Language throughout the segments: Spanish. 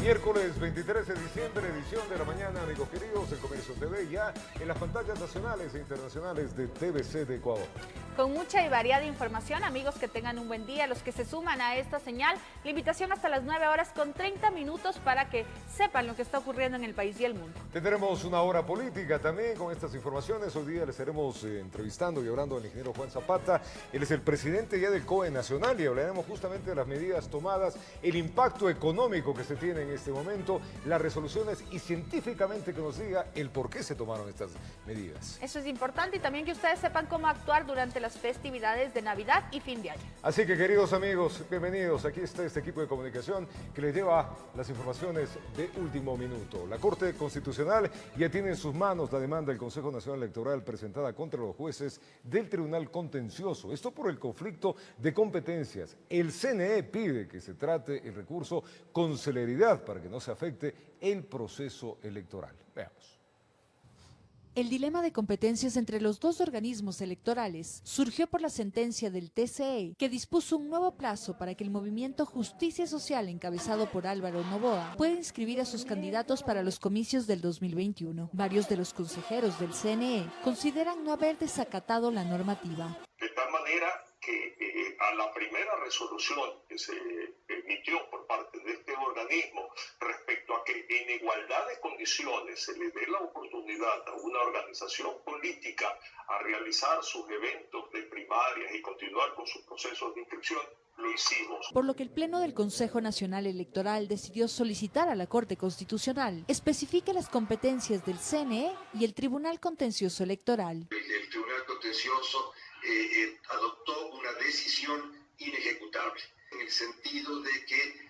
Miércoles 23 de diciembre, edición de la mañana, amigos queridos, el Comercio TV ya en las pantallas nacionales e internacionales de TVC de Ecuador. Con mucha y variada información, amigos, que tengan un buen día. Los que se suman a esta señal, la invitación hasta las 9 horas con 30 minutos para que sepan lo que está ocurriendo en el país y el mundo. Tendremos una hora política también con estas informaciones. Hoy día les estaremos entrevistando y hablando del ingeniero Juan Zapata. Él es el presidente ya del COE Nacional y hablaremos justamente de las medidas tomadas, el impacto económico que se tiene en este momento, las resoluciones y científicamente que nos diga el por qué se tomaron estas medidas. Eso es importante y también que ustedes sepan cómo actuar durante las festividades de Navidad y fin de año. Así que, queridos amigos, bienvenidos. Aquí está este equipo de comunicación que les lleva las informaciones de último minuto. La Corte Constitucional ya tiene en sus manos la demanda del Consejo Nacional Electoral presentada contra los jueces del Tribunal Contencioso. Esto por el conflicto de competencias. El CNE pide que se trate el recurso con celeridad para que no se afecte el proceso electoral. Veamos. El dilema de competencias entre los dos organismos electorales surgió por la sentencia del TCE, que dispuso un nuevo plazo para que el movimiento Justicia Social, encabezado por Álvaro Noboa, pueda inscribir a sus candidatos para los comicios del 2021. Varios de los consejeros del CNE consideran no haber desacatado la normativa. De tal manera que a la primera resolución que se emitió por parte de este organismo respecto a que en igualdad de condiciones se le dé la oportunidad a una organización política a realizar sus eventos de primarias y continuar con sus procesos de inscripción, lo hicimos. Por lo que el Pleno del Consejo Nacional Electoral decidió solicitar a la Corte Constitucional especifique las competencias del CNE y el Tribunal Contencioso Electoral. El Tribunal Contencioso adoptó una decisión inejecutable, en el sentido de que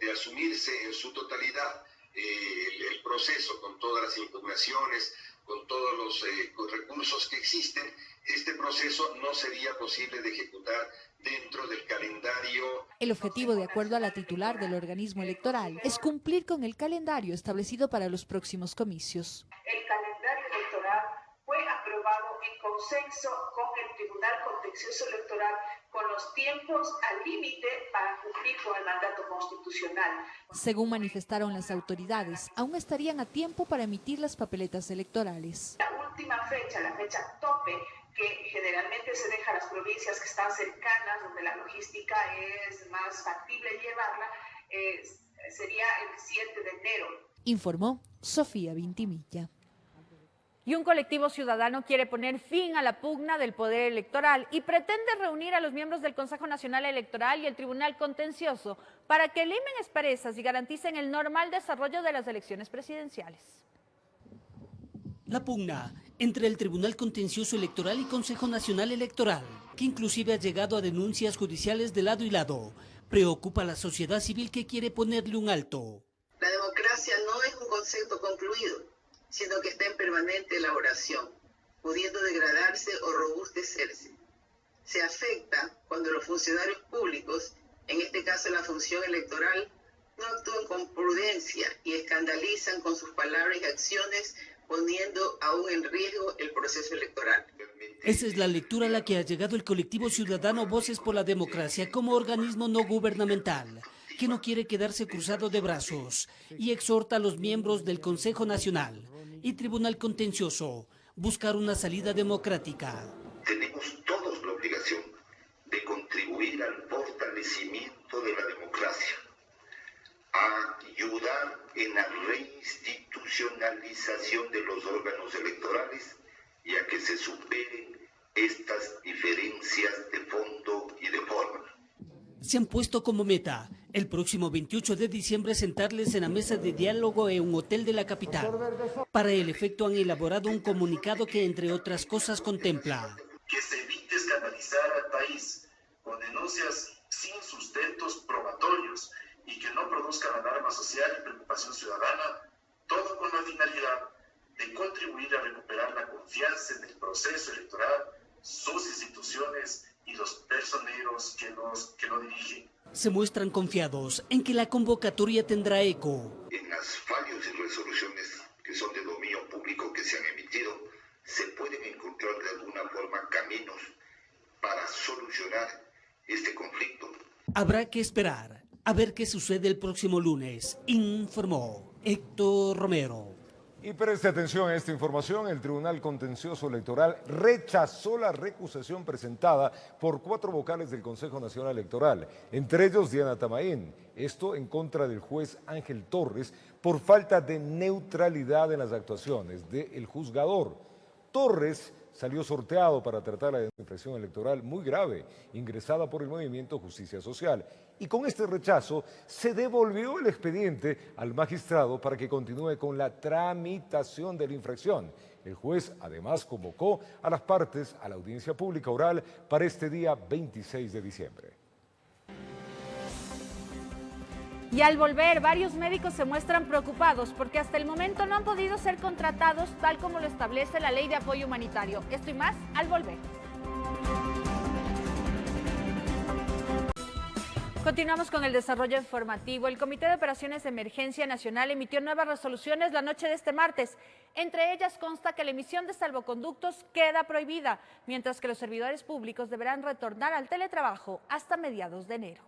de asumirse en su totalidad el proceso con todas las impugnaciones, con todos los recursos que existen, este proceso no sería posible de ejecutar dentro del calendario. El objetivo, de acuerdo a la titular del organismo electoral, es cumplir con el calendario establecido para los próximos comicios. El calendario electoral fue aprobado en consenso con el Tribunal Contencioso Electoral, con los tiempos al límite para cumplir con el mandato constitucional. Según manifestaron las autoridades, aún estarían a tiempo para emitir las papeletas electorales. La última fecha, la fecha tope, que generalmente se deja a las provincias que están cercanas, donde la logística es más factible llevarla, sería el 7 de enero. Informó Sofía Vintimilla. Y un colectivo ciudadano quiere poner fin a la pugna del poder electoral y pretende reunir a los miembros del Consejo Nacional Electoral y el Tribunal Contencioso para que limen asperezas y garanticen el normal desarrollo de las elecciones presidenciales. La pugna entre el Tribunal Contencioso Electoral y Consejo Nacional Electoral, que inclusive ha llegado a denuncias judiciales de lado y lado, preocupa a la sociedad civil que quiere ponerle un alto. La democracia no es un concepto concluido, sino que está en permanente elaboración, pudiendo degradarse o robustecerse. Se afecta cuando los funcionarios públicos, en este caso la función electoral, no actúan con prudencia y escandalizan con sus palabras y acciones, poniendo aún en riesgo el proceso electoral. Esa es la lectura a la que ha llegado el colectivo ciudadano Voces por la Democracia como organismo no gubernamental, que no quiere quedarse cruzado de brazos y exhorta a los miembros del Consejo Nacional y Tribunal Contencioso buscar una salida democrática. Tenemos todos la obligación de contribuir al fortalecimiento de la democracia, a ayudar en la reinstitucionalización de los órganos electorales y a que se superen estas diferencias de fondo y de forma. Se han puesto como meta el próximo 28 de diciembre sentarles en la mesa de diálogo en un hotel de la capital. Para el efecto han elaborado un comunicado que, entre otras cosas, contempla que se evite escandalizar al país con denuncias sin sustentos probatorios y que no produzcan alarma social y preocupación ciudadana, todo con la finalidad de contribuir a recuperar la confianza en el proceso electoral, sus instituciones y los personeros que lo dirigen. Se muestran confiados en que la convocatoria tendrá eco. En las fallos y resoluciones que son de dominio público que se han emitido, se pueden encontrar de alguna forma caminos para solucionar este conflicto. Habrá que esperar A ver qué sucede el próximo lunes, informó Héctor Romero. Y preste atención a esta información, el Tribunal Contencioso Electoral rechazó la recusación presentada por 4 vocales del Consejo Nacional Electoral, entre ellos Diana Tamaín, esto en contra del juez Ángel Torres por falta de neutralidad en las actuaciones del juzgador. Torres salió sorteado para tratar la infracción electoral muy grave, ingresada por el Movimiento Justicia Social. Y con este rechazo se devolvió el expediente al magistrado para que continúe con la tramitación de la infracción. El juez además convocó a las partes a la audiencia pública oral para este día 26 de diciembre. Y al volver, varios médicos se muestran preocupados porque hasta el momento no han podido ser contratados tal como lo establece la Ley de Apoyo Humanitario. Esto y más al volver. Continuamos con el desarrollo informativo. El Comité de Operaciones de Emergencia Nacional emitió nuevas resoluciones la noche de este martes. Entre ellas consta que la emisión de salvoconductos queda prohibida, mientras que los servidores públicos deberán retornar al teletrabajo hasta mediados de enero.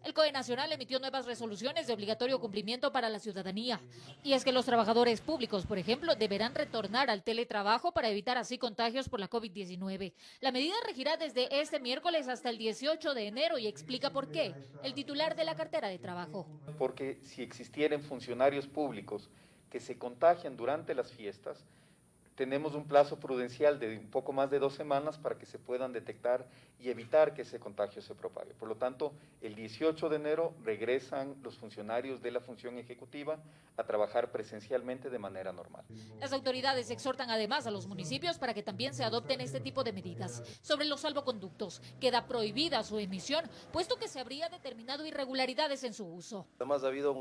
El COE Nacional emitió nuevas resoluciones de obligatorio cumplimiento para la ciudadanía. Y es que los trabajadores públicos, por ejemplo, deberán retornar al teletrabajo para evitar así contagios por la COVID-19. La medida regirá desde este miércoles hasta el 18 de enero y explica por qué. El titular de la cartera de trabajo. Porque si existieran funcionarios públicos que se contagian durante las fiestas, tenemos un plazo prudencial de un poco más de 2 semanas para que se puedan detectar y evitar que ese contagio se propague. Por lo tanto, el 18 de enero regresan los funcionarios de la función ejecutiva a trabajar presencialmente de manera normal. Las autoridades exhortan además a los municipios para que también se adopten este tipo de medidas. Sobre los salvoconductos, queda prohibida su emisión, puesto que se habría determinado irregularidades en su uso. Además ha habido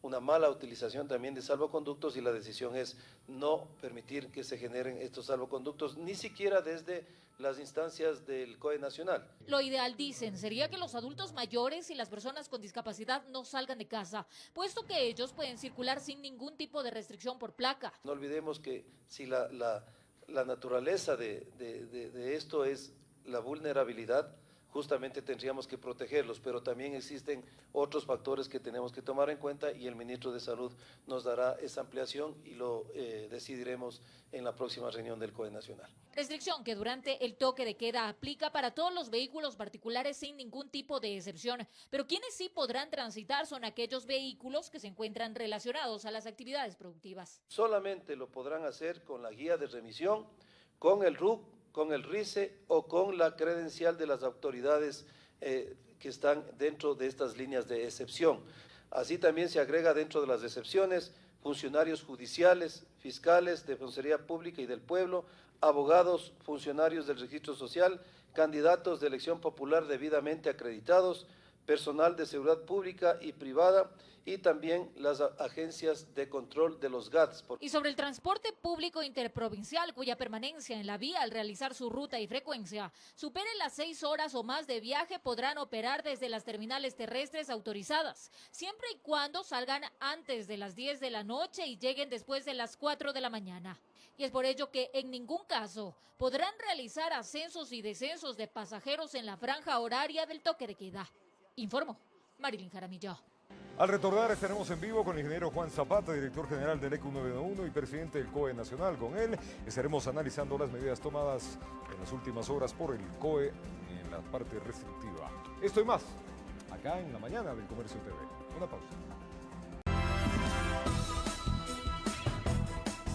una mala utilización también de salvoconductos y la decisión es no permitir que se generen estos salvoconductos, ni siquiera desde las instancias del COE Nacional. Lo ideal, dicen, sería que los adultos mayores y las personas con discapacidad no salgan de casa, puesto que ellos pueden circular sin ningún tipo de restricción por placa. No olvidemos que si la naturaleza de esto es la vulnerabilidad, justamente tendríamos que protegerlos, pero también existen otros factores que tenemos que tomar en cuenta y el ministro de Salud nos dará esa ampliación y lo decidiremos en la próxima reunión del COE Nacional. Restricción que durante el toque de queda aplica para todos los vehículos particulares sin ningún tipo de excepción, pero quienes sí podrán transitar son aquellos vehículos que se encuentran relacionados a las actividades productivas. Solamente lo podrán hacer con la guía de remisión, con el RUC, con el RICE o con la credencial de las autoridades que están dentro de estas líneas de excepción. Así también se agrega dentro de las excepciones funcionarios judiciales, fiscales, de Defensoría Pública y del Pueblo, abogados, funcionarios del Registro Social, candidatos de elección popular debidamente acreditados, personal de seguridad pública y privada y también las agencias de control de los GATS. Y sobre el transporte público interprovincial, cuya permanencia en la vía al realizar su ruta y frecuencia supere las 6 horas o más de viaje, podrán operar desde las terminales terrestres autorizadas, siempre y cuando salgan antes de las 10 de la noche y lleguen después de las 4 de la mañana. Y es por ello que en ningún caso podrán realizar ascensos y descensos de pasajeros en la franja horaria del toque de queda. Informó Marilyn Jaramillo. Al retornar estaremos en vivo con el ingeniero Juan Zapata, director general del ECU 991 y presidente del COE Nacional. Con él estaremos analizando las medidas tomadas en las últimas horas por el COE en la parte restrictiva. Esto y más, acá en la mañana del Comercio TV. Una pausa.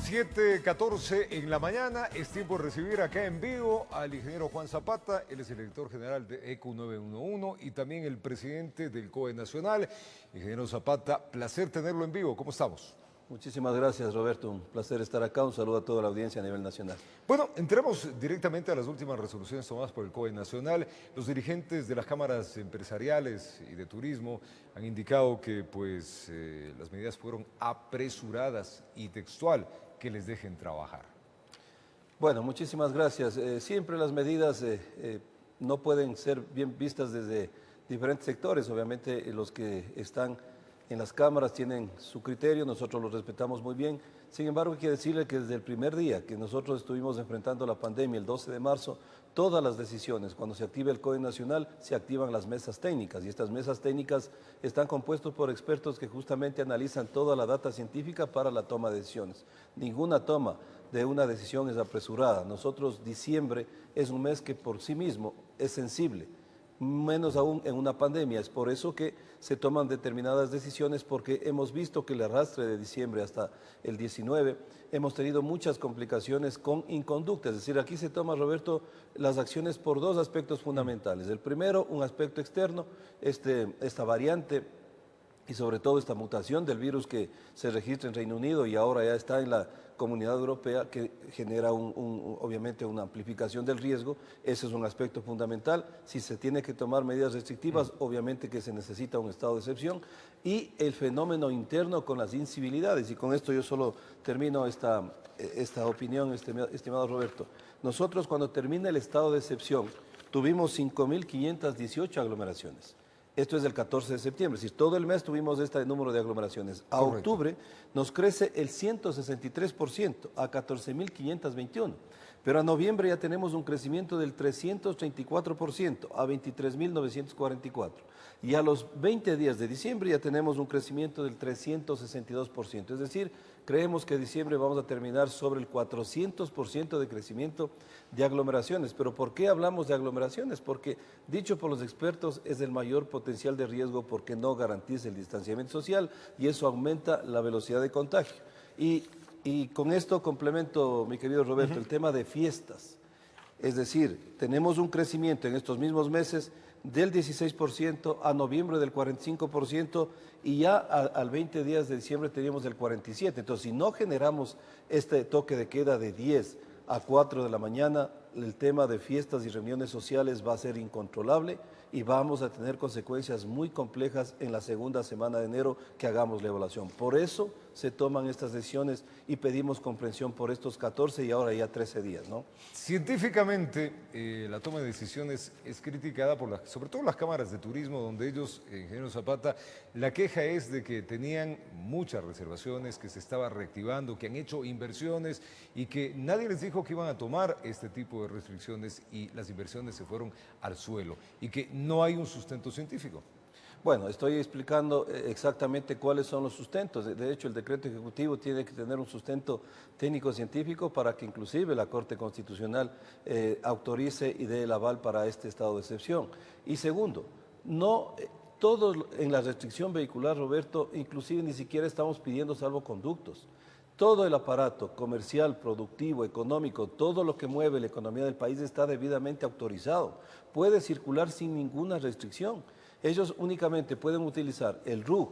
7:14 en la mañana, es tiempo de recibir acá en vivo al ingeniero Juan Zapata, él es el director general de ECU 911 y también el presidente del COE Nacional. Ingeniero Zapata, placer tenerlo en vivo, ¿cómo estamos? Muchísimas gracias, Roberto, un placer estar acá, un saludo a toda la audiencia a nivel nacional. Bueno, entremos directamente a las últimas resoluciones tomadas por el COE Nacional. Los dirigentes de las cámaras empresariales y de turismo han indicado que las medidas fueron apresuradas y textual, que les dejen trabajar. Bueno, muchísimas gracias. Siempre las medidas no pueden ser bien vistas desde diferentes sectores. Obviamente los que están En las cámaras tienen su criterio, nosotros lo respetamos muy bien. Sin embargo, hay que decirle que desde el primer día que nosotros estuvimos enfrentando la pandemia, el 12 de marzo, todas las decisiones, cuando se activa el COE nacional, se activan las mesas técnicas, y estas mesas técnicas están compuestas por expertos que justamente analizan toda la data científica para la toma de decisiones. Ninguna toma de una decisión es apresurada. Nosotros, diciembre es un mes que por sí mismo es sensible, menos aún en una pandemia. Es por eso que se toman determinadas decisiones, porque hemos visto que el arrastre de diciembre hasta el 19 hemos tenido muchas complicaciones con inconducta. Es decir, aquí se toma, Roberto, las acciones por dos aspectos fundamentales. El primero, un aspecto externo, esta variante y sobre todo esta mutación del virus que se registra en Reino Unido y ahora ya está en la Comunidad Europea, que genera obviamente una amplificación del riesgo. Ese es un aspecto fundamental. Si se tiene que tomar medidas restrictivas, obviamente que se necesita un estado de excepción, y el fenómeno interno con las incivilidades. Y con esto yo solo termino esta opinión, estimado Roberto. Nosotros, cuando termina el estado de excepción, tuvimos 5.518 aglomeraciones. Esto es del 14 de septiembre, es decir, todo el mes tuvimos este número de aglomeraciones. A Correcto. octubre nos crece el 163% a 14.521, pero a noviembre ya tenemos un crecimiento del 334% a 23.944. Y a los 20 días de diciembre ya tenemos un crecimiento del 362%, es decir, creemos que diciembre vamos a terminar sobre el 400% de crecimiento de aglomeraciones. ¿Pero por qué hablamos de aglomeraciones? Porque, dicho por los expertos, es el mayor potencial de riesgo porque no garantiza el distanciamiento social y eso aumenta la velocidad de contagio. Y con esto complemento, mi querido Roberto, el tema de fiestas. Es decir, tenemos un crecimiento en estos mismos meses del 16%, a noviembre del 45%, y ya al 20 días de diciembre teníamos el 47%. Entonces, si no generamos este toque de queda de 10 a 4 de la mañana, el tema de fiestas y reuniones sociales va a ser incontrolable y vamos a tener consecuencias muy complejas en la segunda semana de enero que hagamos la evaluación. Por eso se toman estas decisiones y pedimos comprensión por estos 14 y ahora ya 13 días, ¿no? Científicamente, la toma de decisiones es criticada por sobre todo las cámaras de turismo, donde ellos, ingeniero Zapata, la queja es de que tenían muchas reservaciones, que se estaba reactivando, que han hecho inversiones y que nadie les dijo que iban a tomar este tipo de restricciones y las inversiones se fueron al suelo y que no hay un sustento científico. Bueno, estoy explicando exactamente cuáles son los sustentos. De hecho, el decreto ejecutivo tiene que tener un sustento técnico-científico para que inclusive la Corte Constitucional autorice y dé el aval para este estado de excepción. Y segundo, no todos en la restricción vehicular, Roberto, inclusive ni siquiera estamos pidiendo salvoconductos. Todo el aparato comercial, productivo, económico, todo lo que mueve la economía del país está debidamente autorizado. Puede circular sin ninguna restricción. Ellos únicamente pueden utilizar el RUC,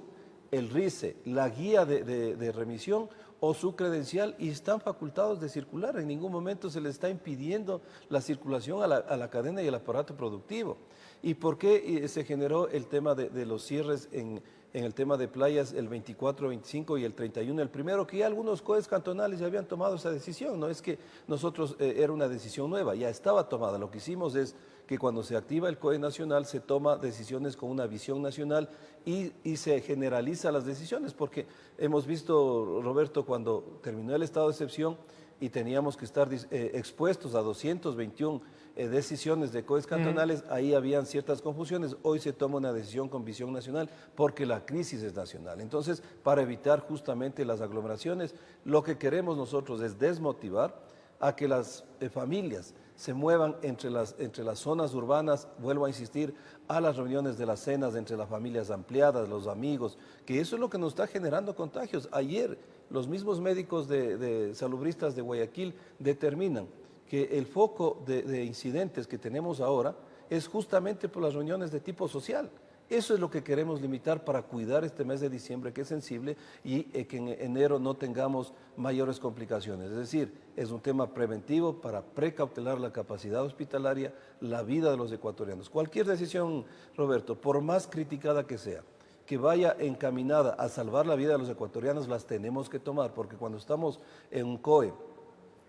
el RICE, la guía de remisión o su credencial y están facultados de circular. En ningún momento se les está impidiendo la circulación a la cadena y al aparato productivo. ¿Y por qué se generó el tema de los cierres en el tema de playas el 24, 25 y el 31? El primero, que ya algunos COEs cantonales ya habían tomado esa decisión, no es que nosotros era una decisión nueva, ya estaba tomada. Lo que hicimos es que cuando se activa el COE nacional se toma decisiones con una visión nacional y se generaliza las decisiones, porque hemos visto, Roberto, cuando terminó el estado de excepción y teníamos que estar expuestos a 221 decisiones de COEs cantonales, ahí habían ciertas confusiones. Hoy se toma una decisión con visión nacional porque la crisis es nacional. Entonces, para evitar justamente las aglomeraciones, lo que queremos nosotros es desmotivar a que las familias se muevan entre las zonas urbanas, vuelvo a insistir, a las reuniones de las cenas entre las familias ampliadas, los amigos, que eso es lo que nos está generando contagios. Ayer los mismos médicos de salubristas de Guayaquil determinan que el foco de incidentes que tenemos ahora es justamente por las reuniones de tipo social. Eso es lo que queremos limitar para cuidar este mes de diciembre, que es sensible, y que en enero no tengamos mayores complicaciones. Es decir, es un tema preventivo para precautelar la capacidad hospitalaria, la vida de los ecuatorianos. Cualquier decisión, Roberto, por más criticada que sea, que vaya encaminada a salvar la vida de los ecuatorianos, las tenemos que tomar, porque cuando estamos en un COE,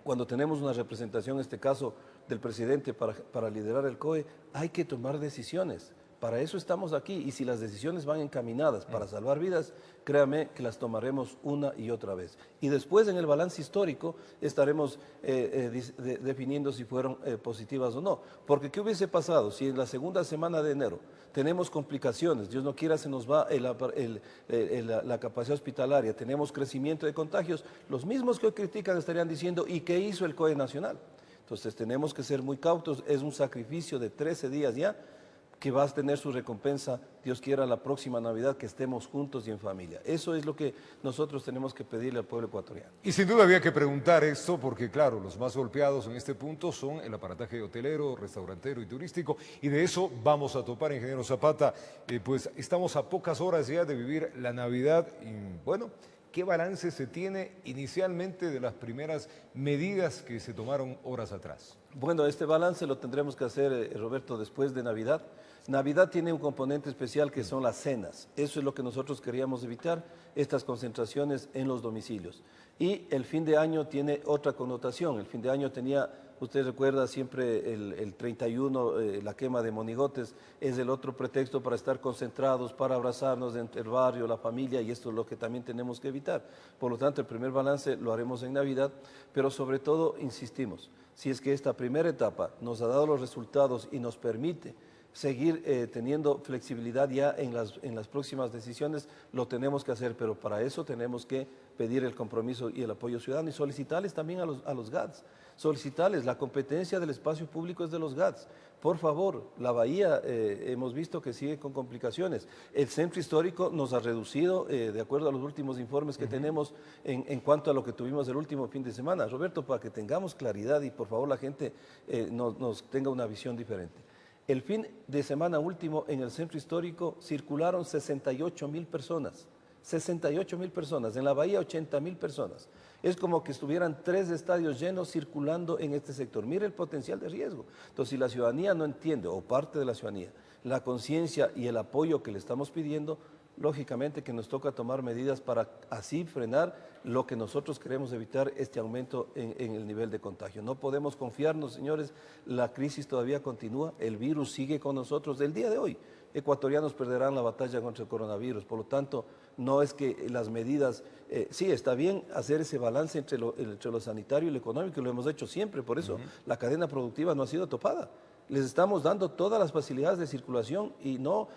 cuando tenemos una representación, en este caso del presidente, para liderar el COE, hay que tomar decisiones. Para eso estamos aquí, y si las decisiones van encaminadas para salvar vidas, créame que las tomaremos una y otra vez. Y después en el balance histórico estaremos definiendo si fueron positivas o no. Porque ¿qué hubiese pasado si en la segunda semana de enero tenemos complicaciones, Dios no quiera se nos va la capacidad hospitalaria, tenemos crecimiento de contagios? Los mismos que hoy critican estarían diciendo, ¿y qué hizo el COE Nacional? Entonces tenemos que ser muy cautos, es un sacrificio de 13 días ya, que vas a tener su recompensa, Dios quiera, la próxima Navidad, que estemos juntos y en familia. Eso es lo que nosotros tenemos que pedirle al pueblo ecuatoriano. Y sin duda había que preguntar esto, porque claro, los más golpeados en este punto son el aparataje hotelero, restaurantero y turístico, y de eso vamos a topar, ingeniero Zapata. Pues estamos a pocas horas ya de vivir la Navidad, y bueno, ¿qué balance se tiene inicialmente de las primeras medidas que se tomaron horas atrás? Bueno, este balance lo tendremos que hacer, Roberto, después de Navidad. Navidad tiene un componente especial que son las cenas. Eso es lo que nosotros queríamos evitar, estas concentraciones en los domicilios. Y el fin de año tiene otra connotación. El fin de año tenía, usted recuerda siempre el 31, la quema de monigotes, es el otro pretexto para estar concentrados, para abrazarnos entre el barrio, la familia, y esto es lo que también tenemos que evitar. Por lo tanto, el primer balance lo haremos en Navidad, pero sobre todo, insistimos, si es que esta primera etapa nos ha dado los resultados y nos permite seguir teniendo flexibilidad ya en las próximas decisiones, lo tenemos que hacer, pero para eso tenemos que pedir el compromiso y el apoyo ciudadano y solicitarles también a los GATS, solicitarles, la competencia del espacio público es de los GATS. Por favor, la bahía hemos visto que sigue con complicaciones. El centro histórico nos ha reducido, de acuerdo a los últimos informes que tenemos en cuanto a lo que tuvimos el último fin de semana. Roberto, para que tengamos claridad y por favor la gente nos tenga una visión diferente. El fin de semana último en el centro histórico circularon 68,000 personas. 68,000 personas, en la bahía 80,000 personas. Es como que estuvieran 3 estadios llenos circulando en este sector. Mire el potencial de riesgo. Entonces, si la ciudadanía no entiende, o parte de la ciudadanía, la conciencia y el apoyo que le estamos pidiendo, lógicamente que nos toca tomar medidas para así frenar lo que nosotros queremos evitar, este aumento en el nivel de contagio. No podemos confiarnos, señores, la crisis todavía continúa, el virus sigue con nosotros. Del día de hoy, ecuatorianos perderán la batalla contra el coronavirus, por lo tanto, no es que las medidas, sí, está bien hacer ese balance entre lo sanitario y lo económico, y lo hemos hecho siempre, por eso la cadena productiva no ha sido topada. Les estamos dando todas las facilidades de circulación y no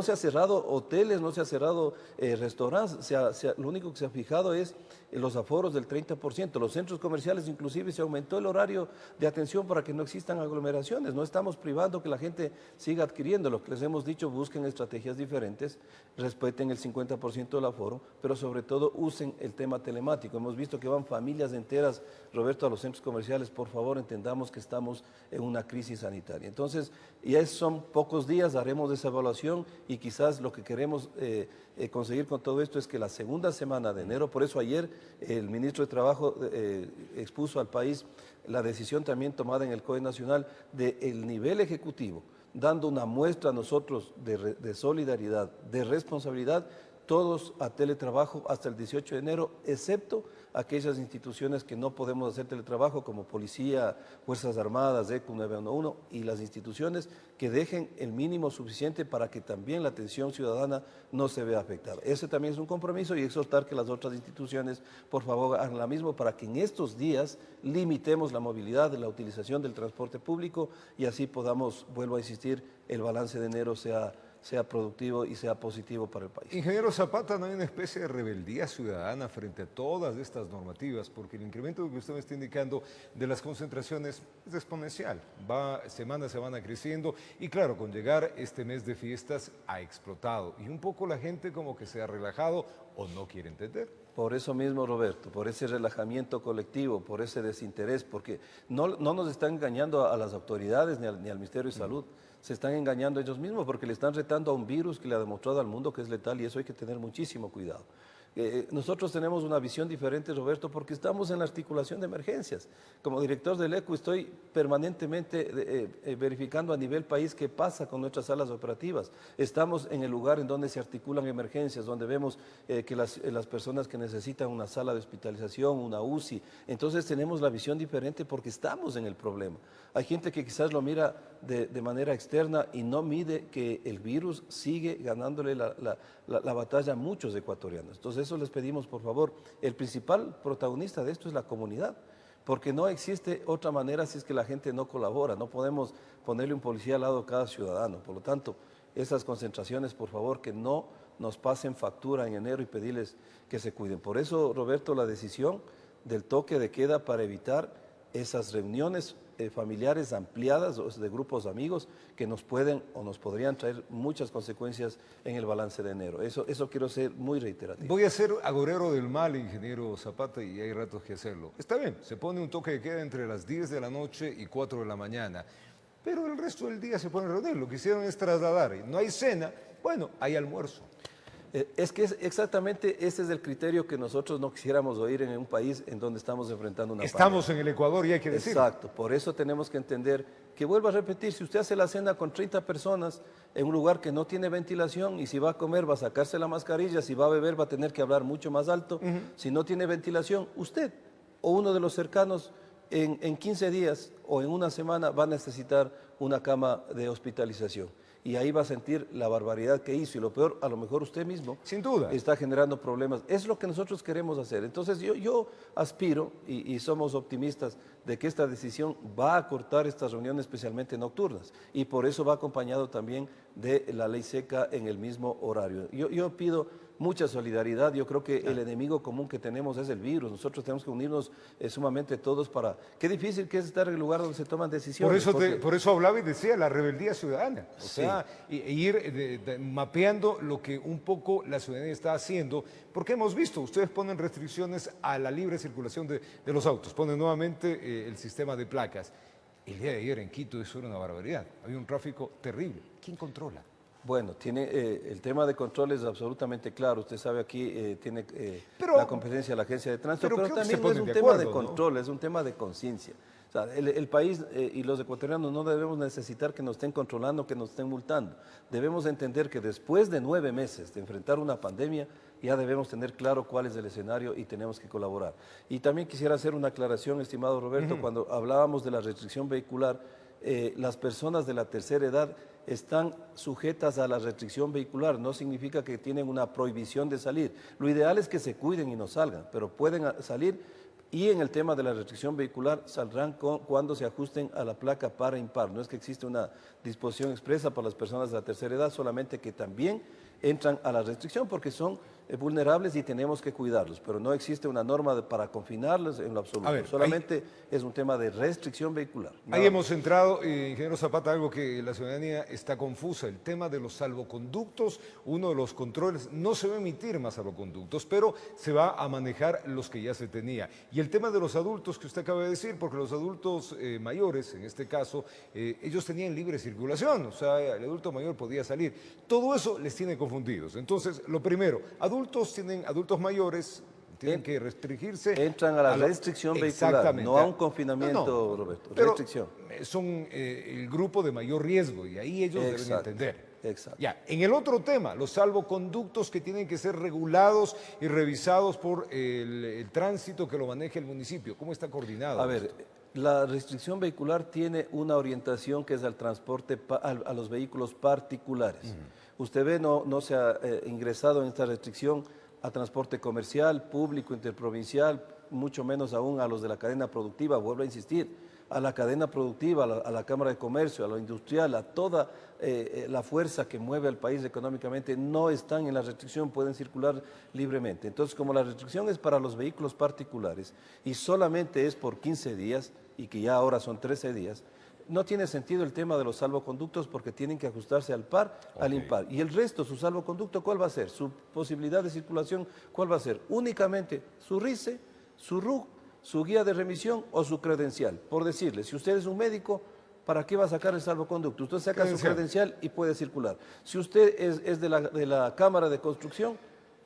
se ha cerrado hoteles, no se ha cerrado restaurantes, lo único que se ha fijado es los aforos del 30%. Los centros comerciales inclusive se aumentó el horario de atención para que no existan aglomeraciones. No estamos privando que la gente siga adquiriendo. Lo que les hemos dicho, busquen estrategias diferentes, respeten el 50% del aforo, pero sobre todo usen el tema telemático. Hemos visto que van familias enteras, Roberto, a los centros comerciales. Por favor, entendamos que estamos en una crisis sanitaria. Entonces, ya son pocos días, haremos esa evaluación y quizás lo que queremos conseguir con todo esto es que la segunda semana de enero, por eso ayer el ministro de Trabajo expuso al país la decisión también tomada en el COE Nacional del nivel ejecutivo, dando una muestra a nosotros de solidaridad, de responsabilidad, todos a teletrabajo hasta el 18 de enero, excepto aquellas instituciones que no podemos hacer teletrabajo, como Policía, Fuerzas Armadas, ECU 911, y las instituciones que dejen el mínimo suficiente para que también la atención ciudadana no se vea afectada. Ese también es un compromiso, y exhortar que las otras instituciones, por favor, hagan lo mismo para que en estos días limitemos la movilidad, la utilización del transporte público, y así podamos, vuelvo a insistir, el balance de enero sea productivo y sea positivo para el país. Ingeniero Zapata, ¿no hay una especie de rebeldía ciudadana frente a todas estas normativas? Porque el incremento que usted me está indicando de las concentraciones es exponencial, va semana a semana creciendo, y claro, con llegar este mes de fiestas ha explotado, y un poco la gente como que se ha relajado o no quiere entender. Por eso mismo, Roberto, por ese relajamiento colectivo, por ese desinterés, porque no nos están engañando a las autoridades ni al Ministerio de Salud, se están engañando ellos mismos porque le están retando a un virus que le ha demostrado al mundo que es letal, y eso hay que tener muchísimo cuidado. Nosotros tenemos una visión diferente, Roberto, porque estamos en la articulación de emergencias. Como director del ECU estoy permanentemente verificando a nivel país qué pasa con nuestras salas operativas. Estamos en el lugar en donde se articulan emergencias, donde vemos que las personas que necesitan una sala de hospitalización, una UCI, entonces tenemos la visión diferente porque estamos en el problema. Hay gente que quizás lo mira de manera externa y no mide que el virus sigue ganándole la batalla a muchos ecuatorianos. Entonces eso les pedimos, por favor. El principal protagonista de esto es la comunidad, porque no existe otra manera si es que la gente no colabora. No podemos ponerle un policía al lado de cada ciudadano. Por lo tanto, esas concentraciones, por favor, que no nos pasen factura en enero y pedirles que se cuiden. Por eso, Roberto, la decisión del toque de queda para evitar esas reuniones familiares ampliadas de grupos amigos que nos pueden o nos podrían traer muchas consecuencias en el balance de enero. Eso quiero ser muy reiterativo. Voy a ser agorero del mal, ingeniero Zapata, y hay ratos que hacerlo. Está bien, se pone un toque de queda entre las 10 de la noche y 4 de la mañana, pero el resto del día se pueden reunir. Lo que hicieron es trasladar. No hay cena, bueno, hay almuerzo. Es que exactamente ese es el criterio que nosotros no quisiéramos oír en un país en donde estamos enfrentando una Estamos pandemia. en el Ecuador y hay que decirlo. Exacto, por eso tenemos que entender que, vuelvo a repetir, si usted hace la cena con 30 personas en un lugar que no tiene ventilación y si va a comer va a sacarse la mascarilla, si va a beber va a tener que hablar mucho más alto, si no tiene ventilación, usted o uno de los cercanos en 15 días o en una semana va a necesitar una cama de hospitalización. Y ahí va a sentir la barbaridad que hizo y lo peor, a lo mejor usted mismo sin duda está generando problemas. Es lo que nosotros queremos hacer. Entonces yo aspiro y somos optimistas de que esta decisión va a cortar estas reuniones especialmente nocturnas y por eso va acompañado también de la ley seca en el mismo horario. Yo pido mucha solidaridad. Yo creo que el enemigo común que tenemos es el virus. Nosotros tenemos que unirnos sumamente todos para... Qué difícil que es estar en el lugar donde se toman decisiones. Por eso hablaba y decía la rebeldía ciudadana. O sea, ir mapeando lo que un poco la ciudadanía está haciendo, porque hemos visto, ustedes ponen restricciones a la libre circulación de los autos, ponen nuevamente el sistema de placas. El día de ayer en Quito eso era una barbaridad. Había un tráfico terrible. ¿Quién controla? Bueno, el tema de control es absolutamente claro. Usted sabe aquí tiene la competencia de la agencia de tránsito, pero también no es un tema de control, es un tema de conciencia. O sea, el país y los ecuatorianos no debemos necesitar que nos estén controlando, que nos estén multando. Debemos entender que después de 9 meses de enfrentar una pandemia, ya debemos tener claro cuál es el escenario y tenemos que colaborar. Y también quisiera hacer una aclaración, estimado Roberto, cuando hablábamos de la restricción vehicular, las personas de la tercera edad están sujetas a la restricción vehicular, no significa que tienen una prohibición de salir. Lo ideal es que se cuiden y no salgan, pero pueden salir y en el tema de la restricción vehicular saldrán cuando se ajusten a la placa par e impar. No es que existe una disposición expresa para las personas de la tercera edad, solamente que también entran a la restricción porque son vulnerables y tenemos que cuidarlos, pero no existe una norma para confinarlos en lo absoluto, solamente es un tema de restricción vehicular. Ahí hemos entrado, ingeniero Zapata, algo que la ciudadanía está confusa, el tema de los salvoconductos, uno de los controles, no se va a emitir más salvoconductos, pero se va a manejar los que ya se tenía. Y el tema de los adultos que usted acaba de decir, porque los adultos mayores, en este caso, ellos tenían libre circulación, o sea, el adulto mayor podía salir, todo eso les tiene confundidos. Entonces, lo primero, adultos mayores tienen que restringirse. Entran a la restricción vehicular, no a un confinamiento, Roberto, restricción. Son el grupo de mayor riesgo y ahí ellos deben entender. Exacto. Ya, en el otro tema, los salvoconductos que tienen que ser regulados y revisados por el tránsito que lo maneja el municipio. ¿Cómo está coordinado? A ver, la restricción vehicular tiene una orientación que es al transporte a los vehículos particulares. Usted ve, no se ha ingresado en esta restricción a transporte comercial, público, interprovincial, mucho menos aún a los de la cadena productiva. Vuelvo a insistir, a la cadena productiva, a la Cámara de Comercio, a lo industrial, a toda la fuerza que mueve al país económicamente, no están en la restricción, pueden circular libremente. Entonces, como la restricción es para los vehículos particulares y solamente es por 15 días, y que ya ahora son 13 días, no tiene sentido el tema de los salvoconductos porque tienen que ajustarse al par, al impar. Y el resto, su salvoconducto, ¿cuál va a ser? Su posibilidad de circulación, ¿cuál va a ser? Únicamente su RICE, su RUC, su guía de remisión o su credencial. Por decirle, si usted es un médico, ¿para qué va a sacar el salvoconducto? Usted saca su credencial y puede circular. Si usted es de la Cámara de Construcción,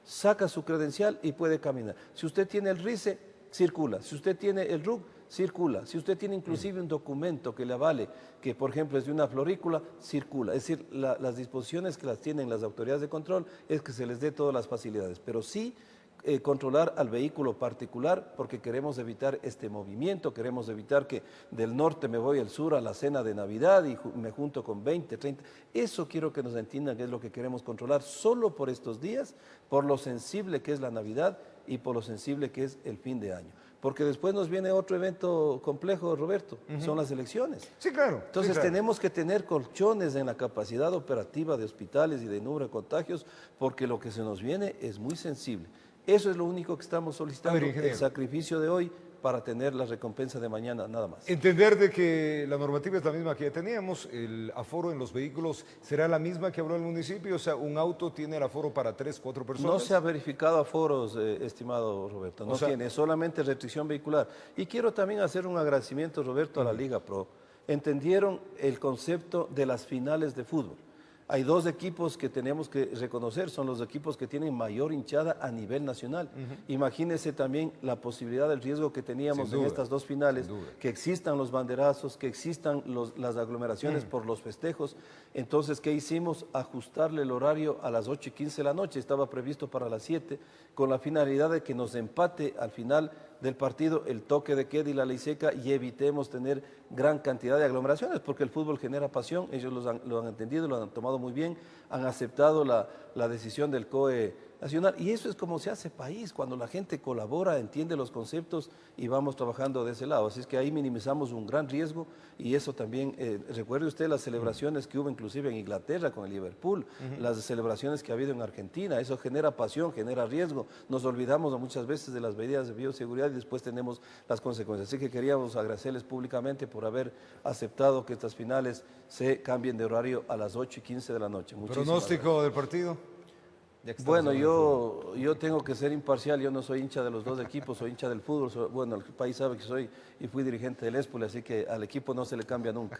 saca su credencial y puede caminar. Si usted tiene el RICE, circula. Si usted tiene el RUC, circula. Si usted tiene inclusive un documento que le avale, que por ejemplo es de una florícula, circula. Es decir, las disposiciones que las tienen las autoridades de control es que se les dé todas las facilidades, pero sí controlar al vehículo particular, porque queremos evitar este movimiento, queremos evitar que del norte me voy al sur a la cena de Navidad y me junto con 20, 30. Eso quiero que nos entiendan que es lo que queremos controlar solo por estos días, por lo sensible que es la Navidad y por lo sensible que es el fin de año. Porque después nos viene otro evento complejo, Roberto, son las elecciones. Sí, claro. Entonces sí, claro. tenemos que tener colchones en la capacidad operativa de hospitales y de número de contagios, porque lo que se nos viene es muy sensible. Eso es lo único que estamos solicitando, el sacrificio de hoy para tener la recompensa de mañana, nada más. Entender de que la normativa es la misma que ya teníamos, el aforo en los vehículos será la misma que habló el municipio, o sea, un auto tiene el aforo para 3, 4 personas. No se ha verificado aforos, estimado Roberto, no tiene, solamente restricción vehicular. Y quiero también hacer un agradecimiento, Roberto, a la Liga Pro. Entendieron el concepto de las finales de fútbol. Hay dos equipos que tenemos que reconocer, son los equipos que tienen mayor hinchada a nivel nacional. Imagínense también la posibilidad del riesgo que teníamos en estas dos finales, que existan los banderazos, que existan las aglomeraciones por los festejos. Entonces, ¿qué hicimos? Ajustarle el horario a las 8:15 de la noche, estaba previsto para las 7, con la finalidad de que nos empate al final del partido el toque de queda y la ley seca y evitemos tener gran cantidad de aglomeraciones, porque el fútbol genera pasión, ellos lo han entendido, lo han tomado muy bien, han aceptado la decisión del COE nacional, y eso es como se hace país, cuando la gente colabora, entiende los conceptos y vamos trabajando de ese lado. Así es que ahí minimizamos un gran riesgo, y eso también, recuerde usted las celebraciones que hubo inclusive en Inglaterra con el Liverpool, las celebraciones que ha habido en Argentina, eso genera pasión, genera riesgo, nos olvidamos muchas veces de las medidas de bioseguridad y después tenemos las consecuencias. Así que queríamos agradecerles públicamente por haber aceptado que estas finales se cambien de horario a las 8:15 de la noche. ¿Pronóstico del partido? Bueno, yo tengo que ser imparcial, yo no soy hincha de los dos equipos, soy hincha del fútbol, bueno, el país sabe que soy y fui dirigente del Espoli, así que al equipo no se le cambia nunca.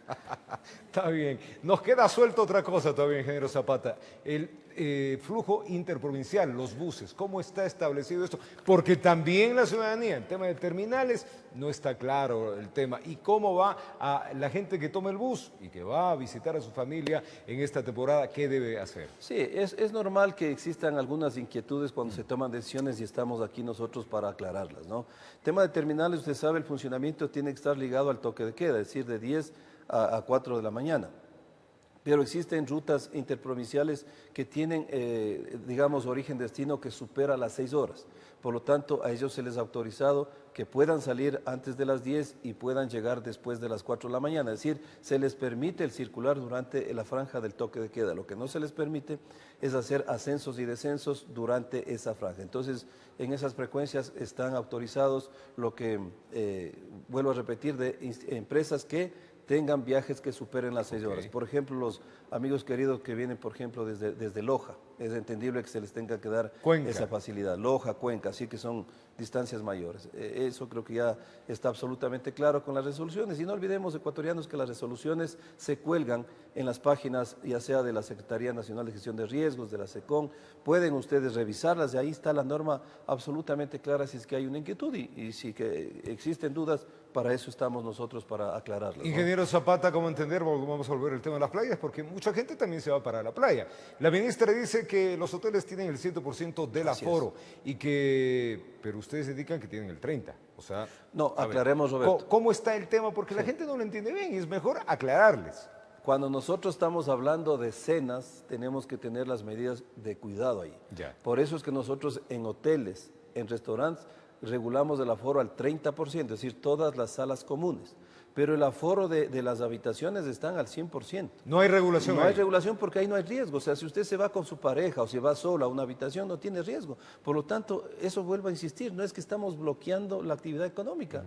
Está bien, nos queda suelto otra cosa todavía, ingeniero Zapata, el flujo interprovincial, los buses, ¿cómo está establecido esto? Porque también la ciudadanía, en tema de terminales, no está claro el tema. ¿Y cómo va a la gente que toma el bus y que va a visitar a su familia en esta temporada? ¿Qué debe hacer? Sí, es normal que existan algunas inquietudes cuando se toman decisiones y estamos aquí nosotros para aclararlas, ¿no? Tema de terminales, usted sabe, el funcionamiento tiene que estar ligado al toque de queda, es decir, de 10 a 4 de la mañana. Pero existen rutas interprovinciales que tienen, digamos, origen-destino que supera las 6 horas. Por lo tanto, a ellos se les ha autorizado que puedan salir antes de las 10 y puedan llegar después de las 4 de la mañana. Es decir, se les permite el circular durante la franja del toque de queda. Lo que no se les permite es hacer ascensos y descensos durante esa franja. Entonces, en esas frecuencias están autorizados lo que, vuelvo a repetir, de empresas que tengan viajes que superen las 6 horas. Por ejemplo, los amigos queridos que vienen, por ejemplo, desde Loja, es entendible que se les tenga que dar esa facilidad. Loja, Cuenca, así que son distancias mayores. Eso creo que ya está absolutamente claro con las resoluciones. Y no olvidemos, ecuatorianos, que las resoluciones se cuelgan en las páginas, ya sea de la Secretaría Nacional de Gestión de Riesgos, de la SECON. Pueden ustedes revisarlas, y ahí está la norma absolutamente clara si es que hay una inquietud, y si que existen dudas, para eso estamos nosotros, para aclararlas, ¿no? Ingeniero Zapata, ¿cómo entender? Vamos a volver al tema de las playas, porque mucha gente también se va para la playa. La ministra dice que los hoteles tienen el 100% del aforo, y que, pero ustedes indican que tienen el 30%. O sea, no, aclaremos, Roberto. ¿Cómo está el tema? Porque la gente no lo entiende bien y es mejor aclararles. Cuando nosotros estamos hablando de cenas, tenemos que tener las medidas de cuidado ahí. Por eso es que nosotros en hoteles, en restaurantes, regulamos el aforo al 30%, es decir, todas las salas comunes. Pero el aforo de las habitaciones están al 100%. No hay regulación. No hay regulación porque ahí no hay riesgo. O sea, si usted se va con su pareja o si va sola a una habitación, no tiene riesgo. Por lo tanto, eso vuelvo a insistir, no es que estamos bloqueando la actividad económica.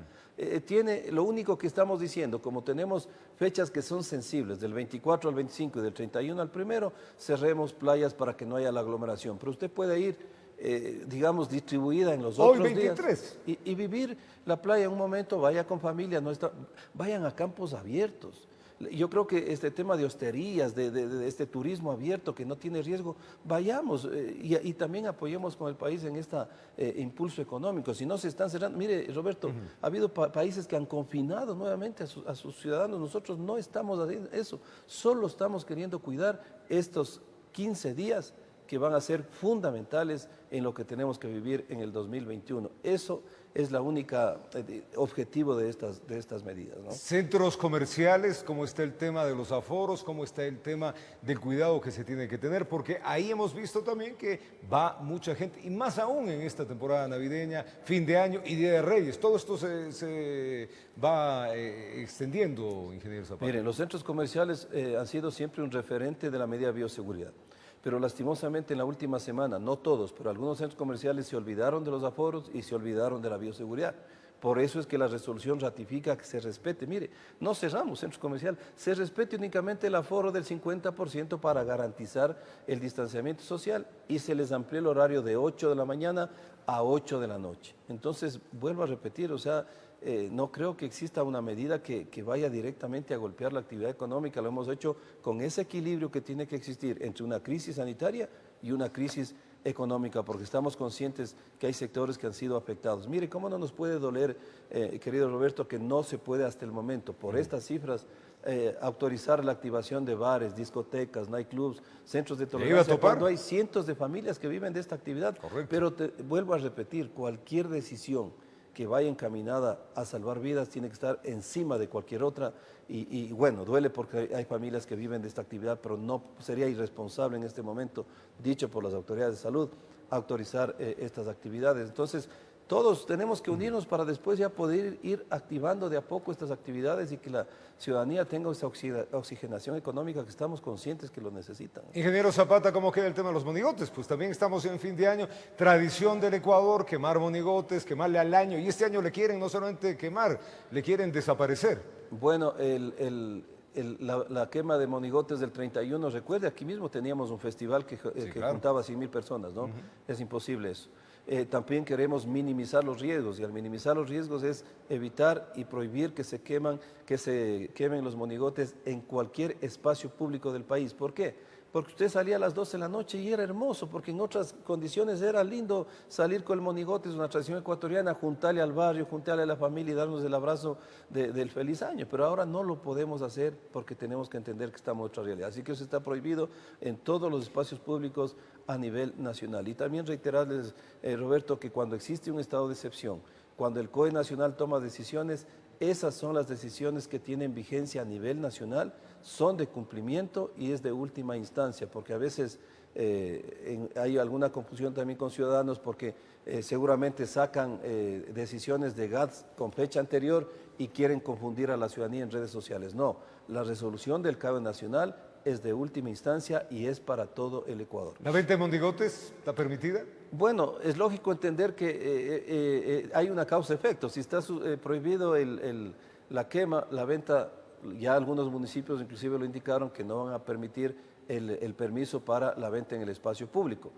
Lo único que estamos diciendo, como tenemos fechas que son sensibles, del 24 al 25 y del 31 al 1, cerremos playas para que no haya la aglomeración. Pero usted puede ir, digamos, distribuida en los otros 23. días y vivir la playa en un momento, vaya con familia, vayan a campos abiertos. Yo creo que este tema de hosterías, de este turismo abierto que no tiene riesgo, vayamos y también apoyemos con el país en este impulso económico. Si no se están cerrando, mire Roberto, ha habido países que han confinado nuevamente a sus ciudadanos, nosotros no estamos haciendo eso, solo estamos queriendo cuidar estos 15 días que van a ser fundamentales en lo que tenemos que vivir en el 2021. Eso es la única objetivo de estas medidas, ¿no? Centros comerciales, ¿cómo está el tema de los aforos? ¿Cómo está el tema del cuidado que se tiene que tener? Porque ahí hemos visto también que va mucha gente, y más aún en esta temporada navideña, fin de año y Día de Reyes. Todo esto se va extendiendo, ingeniero Zapata. Miren, los centros comerciales han sido siempre un referente de la medida de bioseguridad. Pero lastimosamente en la última semana, no todos, pero algunos centros comerciales se olvidaron de los aforos y se olvidaron de la bioseguridad. Por eso es que la resolución ratifica que se respete. Mire, no cerramos centros comerciales, se respete únicamente el aforo del 50% para garantizar el distanciamiento social y se les amplió el horario de 8 de la mañana a 8 de la noche. Entonces, vuelvo a repetir, o sea, no creo que exista una medida que vaya directamente a golpear la actividad económica. Lo hemos hecho con ese equilibrio que tiene que existir entre una crisis sanitaria y una crisis económica, porque estamos conscientes que hay sectores que han sido afectados. Mire, ¿cómo no nos puede doler, querido Roberto, que no se puede hasta el momento, por estas cifras, autorizar la activación de bares, discotecas, nightclubs, centros de tolerancia, cuando hay cientos de familias que viven de esta actividad? Correcto. Pero vuelvo a repetir, cualquier decisión que vaya encaminada a salvar vidas tiene que estar encima de cualquier otra y bueno, duele porque hay familias que viven de esta actividad, pero no sería irresponsable en este momento, dicho por las autoridades de salud, autorizar estas actividades. Entonces, todos tenemos que unirnos para después ya poder ir activando de a poco estas actividades y que la ciudadanía tenga esa oxigenación económica que estamos conscientes que lo necesitan. Ingeniero Zapata, ¿cómo queda el tema de los monigotes? Pues también estamos en fin de año, tradición del Ecuador, quemar monigotes, quemarle al año, y este año le quieren no solamente quemar, le quieren desaparecer. Bueno, la quema de monigotes del 31, recuerde, aquí mismo teníamos un festival que claro, juntaba 100.000 personas, ¿no? Es imposible eso. También queremos minimizar los riesgos, y al minimizar los riesgos es evitar y prohibir que se quemen los monigotes en cualquier espacio público del país. ¿Por qué? Porque usted salía a las 12 de la noche y era hermoso, porque en otras condiciones era lindo salir con el monigote, es una tradición ecuatoriana, juntarle al barrio, juntarle a la familia y darnos el abrazo del feliz año. Pero ahora no lo podemos hacer porque tenemos que entender que estamos en otra realidad. Así que eso está prohibido en todos los espacios públicos a nivel nacional. Y también reiterarles, Roberto, que cuando existe un estado de excepción, cuando el COE nacional toma decisiones, esas son las decisiones que tienen vigencia a nivel nacional, son de cumplimiento y es de última instancia, porque a veces hay alguna confusión también con ciudadanos porque seguramente sacan decisiones de GATS con fecha anterior y quieren confundir a la ciudadanía en redes sociales. No, la resolución del COE nacional es de última instancia y es para todo el Ecuador. ¿La venta de monigotes está permitida? Bueno, es lógico entender que hay una causa-efecto. Si está prohibido la quema, la venta, ya algunos municipios inclusive lo indicaron que no van a permitir el permiso para la venta en el espacio público.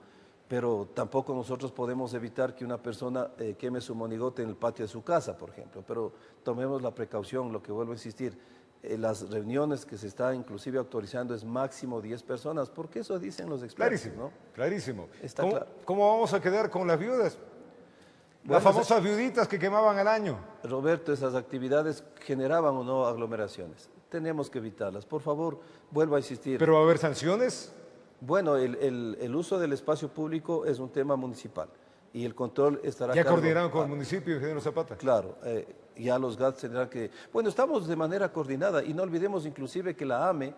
Pero tampoco nosotros podemos evitar que una persona queme su monigote en el patio de su casa, por ejemplo. Pero tomemos la precaución, lo que vuelvo a insistir. Las reuniones que se está inclusive autorizando es máximo 10 personas, porque eso dicen los expertos. Clarísimo, ¿no? Clarísimo. Está claro. ¿Cómo vamos a quedar con las viudas? Bueno, las famosas viuditas que quemaban al año. Roberto, esas actividades generaban o no aglomeraciones. Tenemos que evitarlas. Por favor, vuelvo a insistir. ¿Pero va a haber sanciones? Bueno, el uso del espacio público es un tema municipal y el control estará... ¿Ya coordinaron con el municipio, ingeniero Zapata? Claro, ya los GATS tendrán que... Bueno, estamos de manera coordinada y no olvidemos inclusive que la AME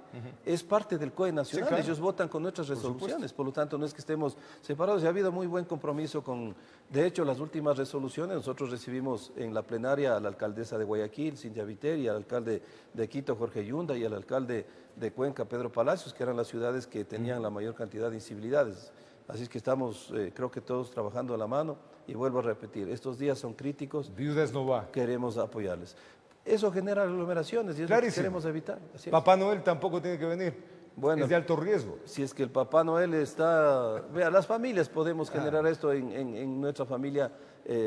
es parte del COE nacional, sí, claro. Ellos votan con nuestras resoluciones, por lo tanto no es que estemos separados, y ha habido muy buen compromiso con... De hecho, las últimas resoluciones nosotros recibimos en la plenaria a la alcaldesa de Guayaquil, Cintia Viteri, al alcalde de Quito, Jorge Yunda, y al alcalde de Cuenca, Pedro Palacios, que eran las ciudades que tenían la mayor cantidad de incivilidades. Así es que estamos, creo que todos trabajando a la mano, y vuelvo a repetir, estos días son críticos. Viudas no va. Queremos apoyarles. Eso genera aglomeraciones y es lo que queremos evitar. Así es. Papá Noel tampoco tiene que venir. Bueno, es de alto riesgo. Si es que el Papá Noel está... Vea, las familias podemos generar esto en nuestra familia,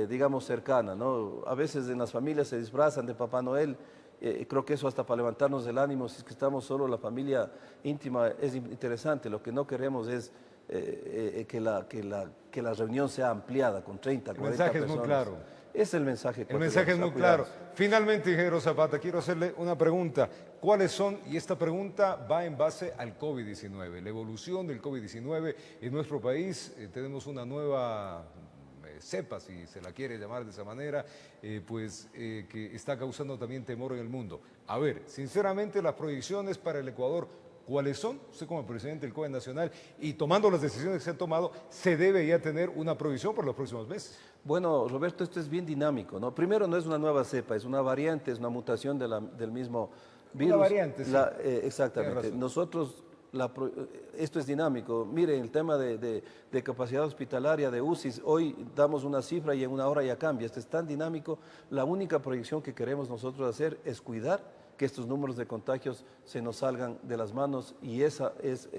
digamos, cercana, ¿no? A veces en las familias se disfrazan de Papá Noel creo que eso hasta para levantarnos el ánimo, si es que estamos solo la familia íntima, es interesante. Lo que no queremos es que la reunión sea ampliada con 30, 40 personas. El mensaje es muy claro. Es el mensaje. El mensaje es muy claro. Finalmente, ingeniero Zapata, quiero hacerle una pregunta. ¿Cuáles son? Y esta pregunta va en base al COVID-19, la evolución del COVID-19 en nuestro país. Tenemos una nueva cepa, si se la quiere llamar de esa manera, que está causando también temor en el mundo. A ver, sinceramente, las proyecciones para el Ecuador, ¿cuáles son? Usted como presidente del COE Nacional y tomando las decisiones que se han tomado, se debe ya tener una provisión por los próximos meses. Bueno, Roberto, esto es bien dinámico, ¿no? Primero, no es una nueva cepa, es una variante, es una mutación del mismo virus. Una variante, sí. Exactamente. Nosotros, esto es dinámico. Miren, el tema de capacidad hospitalaria, de UCIs, hoy damos una cifra y en una hora ya cambia. Esto es tan dinámico. La única proyección que queremos nosotros hacer es cuidar que estos números de contagios se nos salgan de las manos, y ese es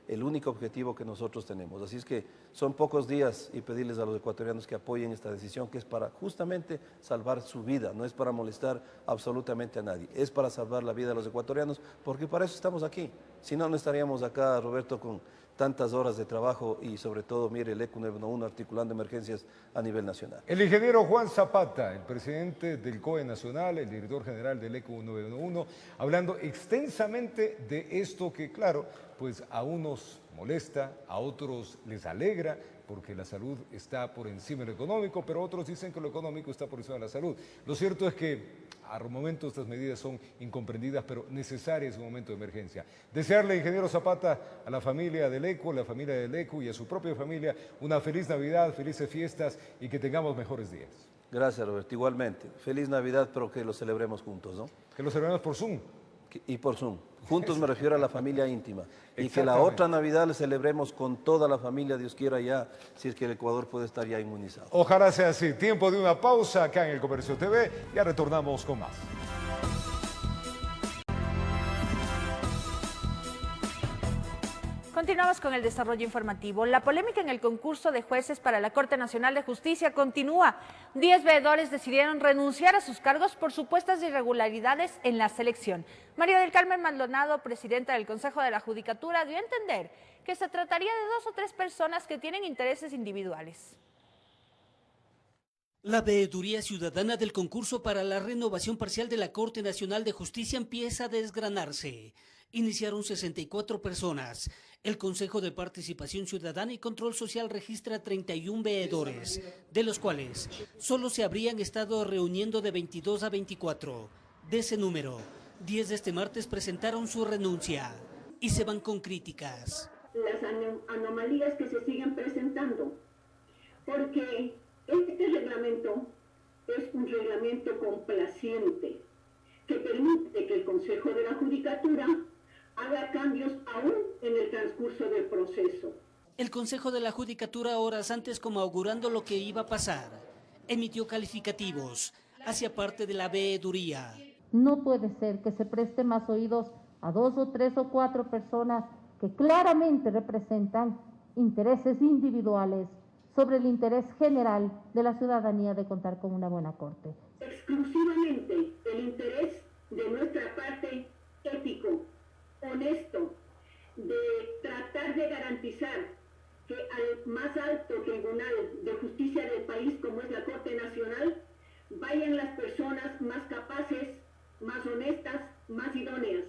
el único objetivo que nosotros tenemos. Así es que son pocos días, y pedirles a los ecuatorianos que apoyen esta decisión, que es para justamente salvar su vida, no es para molestar absolutamente a nadie, es para salvar la vida de los ecuatorianos, porque para eso estamos aquí. Si no, no estaríamos acá, Roberto, con tantas horas de trabajo y sobre todo, mire, el ECU 911 articulando emergencias a nivel nacional. El ingeniero Juan Zapata, el presidente del COE Nacional, el director general del ECU 911, hablando extensamente de esto que, claro, pues a unos molesta, a otros les alegra, porque la salud está por encima de lo económico, pero otros dicen que lo económico está por encima de la salud. Lo cierto es que al momento estas medidas son incomprendidas, pero necesarias en un momento de emergencia. Desearle, ingeniero Zapata, a la familia del ECU, a la familia del ECU y a su propia familia una feliz Navidad, felices fiestas y que tengamos mejores días. Gracias, Roberto. Igualmente. Feliz Navidad, pero que lo celebremos juntos, ¿no? Que lo celebremos por Zoom. Y por Zoom. Juntos me refiero a la familia íntima. Y que la otra Navidad la celebremos con toda la familia, Dios quiera ya, si es que el Ecuador puede estar ya inmunizado. Ojalá sea así. Tiempo de una pausa acá en El Comercio TV. Ya retornamos con más. Continuamos con el desarrollo informativo. La polémica en el concurso de jueces para la Corte Nacional de Justicia continúa. 10 veedores decidieron renunciar a sus cargos por supuestas irregularidades en la selección. María del Carmen Maldonado, presidenta del Consejo de la Judicatura, dio a entender que se trataría de 2 o 3 personas que tienen intereses individuales. La veeduría ciudadana del concurso para la renovación parcial de la Corte Nacional de Justicia empieza a desgranarse. Iniciaron 64 personas. El Consejo de Participación Ciudadana y Control Social registra 31 veedores, de los cuales solo se habrían estado reuniendo de 22 a 24. De ese número, 10 de este martes presentaron su renuncia y se van con críticas. Las anomalías que se siguen presentando, porque este reglamento es un reglamento complaciente que permite que el Consejo de la Judicatura haga cambios aún en el transcurso del proceso. El Consejo de la Judicatura, horas antes como augurando lo que iba a pasar, emitió calificativos hacia parte de la veeduría. No puede ser que se preste más oídos a 2 o 3 o 4 personas que claramente representan intereses individuales sobre el interés general de la ciudadanía de contar con una buena corte. Exclusivamente el interés de nuestra parte ético, honesto, de tratar de garantizar que al más alto tribunal de justicia del país, como es la Corte Nacional, vayan las personas más capaces, más honestas, más idóneas.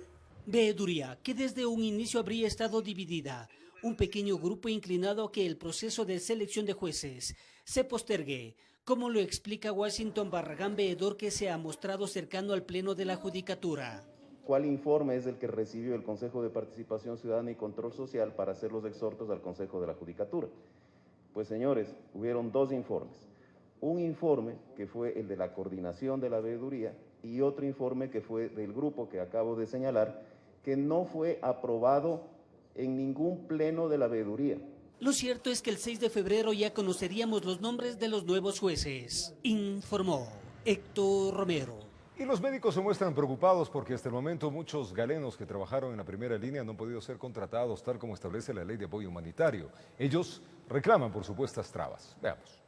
Veeduría, que desde un inicio habría estado dividida, un pequeño grupo inclinado a que el proceso de selección de jueces se postergue, como lo explica Washington Barragán, veedor que se ha mostrado cercano al Pleno de la Judicatura. ¿Cuál informe es el que recibió el Consejo de Participación Ciudadana y Control Social para hacer los exhortos al Consejo de la Judicatura? Pues señores, hubieron 2 informes. Un informe que fue el de la coordinación de la veeduría y otro informe que fue del grupo que acabo de señalar, que no fue aprobado en ningún pleno de la veeduría. Lo cierto es que el 6 de febrero ya conoceríamos los nombres de los nuevos jueces, informó Héctor Romero. Y los médicos se muestran preocupados porque hasta el momento muchos galenos que trabajaron en la primera línea no han podido ser contratados tal como establece la Ley de Apoyo Humanitario. Ellos reclaman por supuestas trabas. Veamos.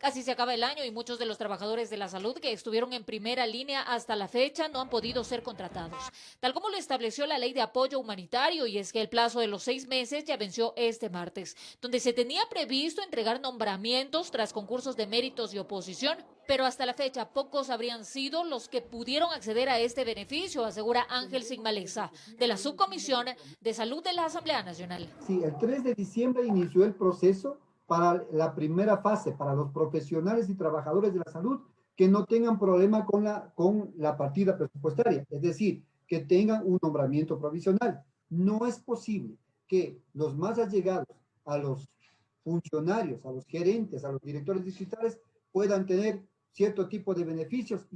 Casi se acaba el año y muchos de los trabajadores de la salud que estuvieron en primera línea hasta la fecha no han podido ser contratados, tal como lo estableció la Ley de Apoyo Humanitario, y es que el plazo de los 6 meses ya venció este martes, donde se tenía previsto entregar nombramientos tras concursos de méritos y oposición, pero hasta la fecha pocos habrían sido los que pudieron acceder a este beneficio, asegura Ángel Sigmaleza, de la Subcomisión de Salud de la Asamblea Nacional. Sí, el 3 de diciembre inició el proceso para la primera fase, para los profesionales y trabajadores de la salud que no tengan problema con la partida presupuestaria, es decir, que tengan un nombramiento provisional. No es posible que los más allegados a los funcionarios, a los gerentes, a los directores distritales puedan tener cierto tipo de beneficios.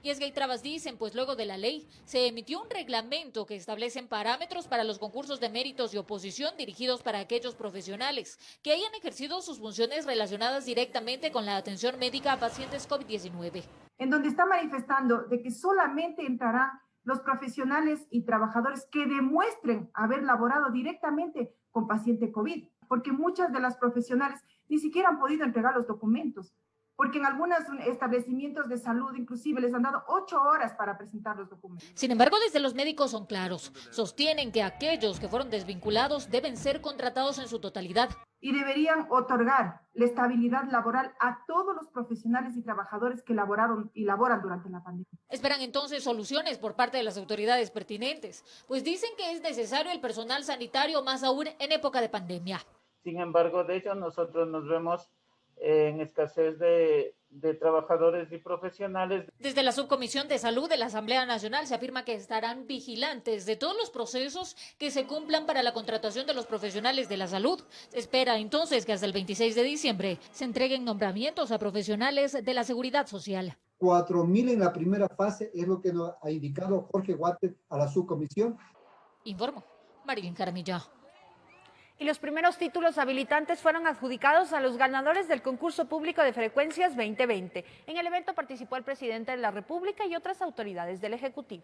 Y es que hay trabas, dicen, pues luego de la ley se emitió un reglamento que establece parámetros para los concursos de méritos y oposición dirigidos para aquellos profesionales que hayan ejercido sus funciones relacionadas directamente con la atención médica a pacientes COVID-19. En donde está manifestando de que solamente entrarán los profesionales y trabajadores que demuestren haber laborado directamente con paciente COVID, porque muchas de las profesionales ni siquiera han podido entregar los documentos, porque en algunos establecimientos de salud inclusive les han dado 8 horas para presentar los documentos. Sin embargo, desde los médicos son claros, sostienen que aquellos que fueron desvinculados deben ser contratados en su totalidad. Y deberían otorgar la estabilidad laboral a todos los profesionales y trabajadores que laboraron y laboran durante la pandemia. Esperan entonces soluciones por parte de las autoridades pertinentes, pues dicen que es necesario el personal sanitario, más aún en época de pandemia. Sin embargo, de hecho, nosotros nos vemos en escasez de trabajadores y profesionales. Desde la Subcomisión de Salud de la Asamblea Nacional se afirma que estarán vigilantes de todos los procesos que se cumplan para la contratación de los profesionales de la salud. Se espera entonces que hasta el 26 de diciembre se entreguen nombramientos a profesionales de la seguridad social. 4.000 en la primera fase es lo que nos ha indicado Jorge Guate a la Subcomisión. Informo, Marilyn Jaramillo. Y los primeros títulos habilitantes fueron adjudicados a los ganadores del concurso público de frecuencias 2020. En el evento participó el presidente de la República y otras autoridades del Ejecutivo.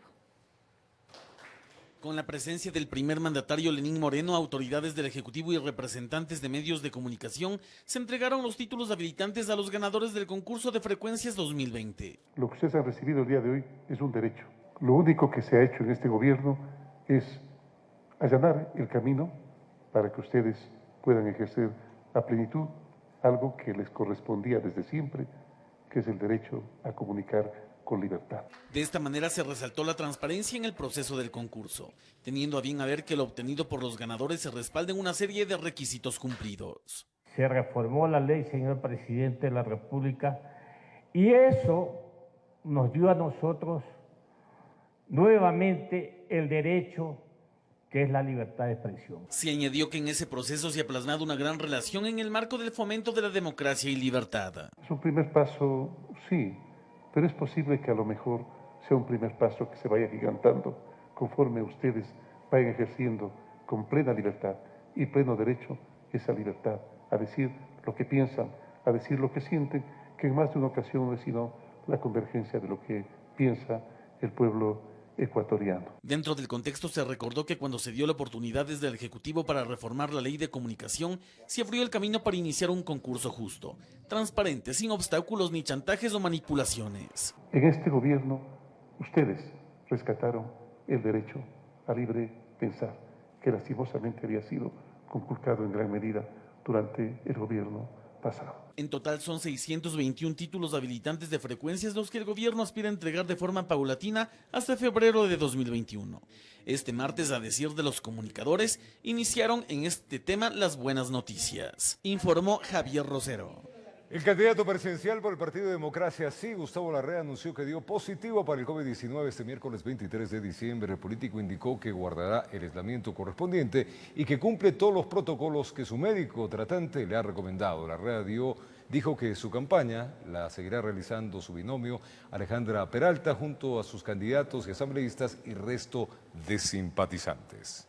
Con la presencia del primer mandatario Lenín Moreno, autoridades del Ejecutivo y representantes de medios de comunicación, se entregaron los títulos habilitantes a los ganadores del concurso de frecuencias 2020. Lo que ustedes han recibido el día de hoy es un derecho. Lo único que se ha hecho en este gobierno es allanar el camino para que ustedes puedan ejercer a plenitud algo que les correspondía desde siempre, que es el derecho a comunicar con libertad. De esta manera se resaltó la transparencia en el proceso del concurso, teniendo a bien a ver que lo obtenido por los ganadores se respalde en una serie de requisitos cumplidos. Se reformó la ley, señor presidente de la República, y eso nos dio a nosotros nuevamente el derecho que es la libertad de expresión. Se añadió que en ese proceso se ha plasmado una gran relación en el marco del fomento de la democracia y libertad. Es un primer paso, sí, pero es posible que a lo mejor sea un primer paso que se vaya gigantando conforme ustedes vayan ejerciendo con plena libertad y pleno derecho esa libertad a decir lo que piensan, a decir lo que sienten, que en más de una ocasión no es sino la convergencia de lo que piensa el pueblo ecuatoriano. Dentro del contexto se recordó que cuando se dio la oportunidad desde el Ejecutivo para reformar la ley de comunicación, se abrió el camino para iniciar un concurso justo, transparente, sin obstáculos ni chantajes o manipulaciones. En este gobierno, ustedes rescataron el derecho a libre pensar, que lastimosamente había sido conculcado en gran medida durante el gobierno pasado. En total son 621 títulos habilitantes de frecuencias los que el gobierno aspira a entregar de forma paulatina hasta febrero de 2021. Este martes, a decir de los comunicadores, iniciaron en este tema las buenas noticias, informó Javier Rosero. El candidato presidencial por el Partido Democracia Sí, Gustavo Larrea, anunció que dio positivo para el COVID-19 este miércoles 23 de diciembre. El político indicó que guardará el aislamiento correspondiente y que cumple todos los protocolos que su médico tratante le ha recomendado. Larrea dijo que su campaña la seguirá realizando su binomio Alejandra Peralta junto a sus candidatos y asambleístas y resto de simpatizantes.